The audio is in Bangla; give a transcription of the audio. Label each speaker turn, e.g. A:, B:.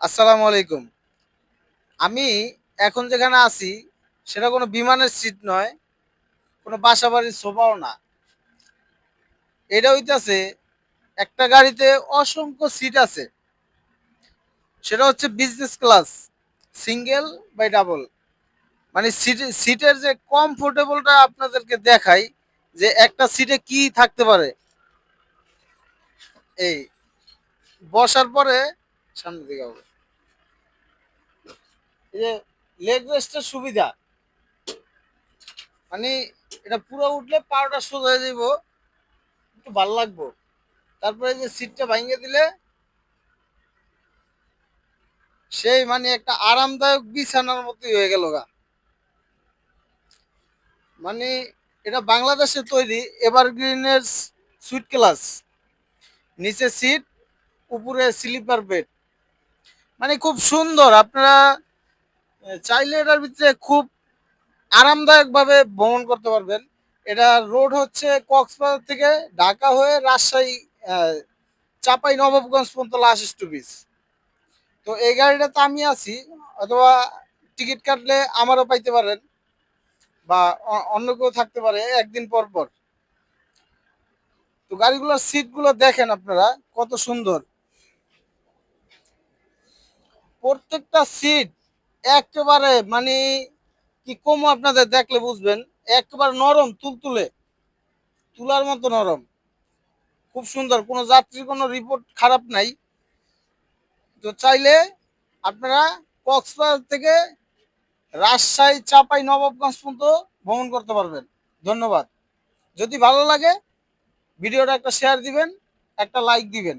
A: আসসালামু আলাইকুম। আমি এখন যেখানে আছি সেটা কোনো বিমানের সিট নয়, কোনো বাসাবাড়ির সোফাও না। এটা হইতাছে একটা গাড়িতে অসংখ্য সিট আছে। সেটা হচ্ছে business class, single by double. মানে সিটের যে কমফোর্টেবলটা আপনাদেরকে দেখাই যে একটা সিটে কি থাকতে পারে। এই বসার পরে সামনের দিকে হবে। এই যে লেগ রেস্টের সুবিধা, মানে এটা পুরো উঠলে পাওটা সোজা হয়ে যাইব, একটু ভালো লাগবো। তারপরে যে সিটটা ভাঙিয়ে দিলে সেই মানে একটা আরামদায়ক বিছানার মতোই হয়ে গেল গা। মানে এটা বাংলাদেশে তৈরি এভারগ্রিনের সুইট ক্লাস, নিচে সিট, উপরে স্লিপার বেড। মানে খুব সুন্দর। আপনারা চাইলে এটার ভিতরে খুব আরামদায়ক ভাবে ভ্রমণ করতে পারবেন। এটা রোড হচ্ছে কক্সবাজার থেকে ঢাকা হয়ে রাজশাহী, চাপাই নবাবগঞ্জ পর্যন্ত লাস্ট স্টপেজ। তো এই গাড়িটাতে আমি আছি, অথবা টিকিট কাটলে আমারও পাইতে পারেন, বা অন্য কেউ থাকতে পারে একদিন পর পর। তো গাড়িগুলোর সিট গুলো দেখেন আপনারা কত সুন্দর। প্রত্যেকটা সিট একেবারে মানে কি কম, আপনাদের দেখলে বুঝবেন, একেবারে নরম, তুলতুলে, তুলার মতো নরম। খুব সুন্দর, কোনো যাত্রীর কোনো রিপোর্ট খারাপ নাই। তো চাইলে আপনারা কক্সবাজার থেকে রাজশাহী চাপাই নবাবগঞ্জ পর্যন্ত ভ্রমণ করতে পারবেন। ধন্যবাদ। যদি ভালো লাগে ভিডিওটা একটা শেয়ার দিবেন, একটা লাইক দিবেন।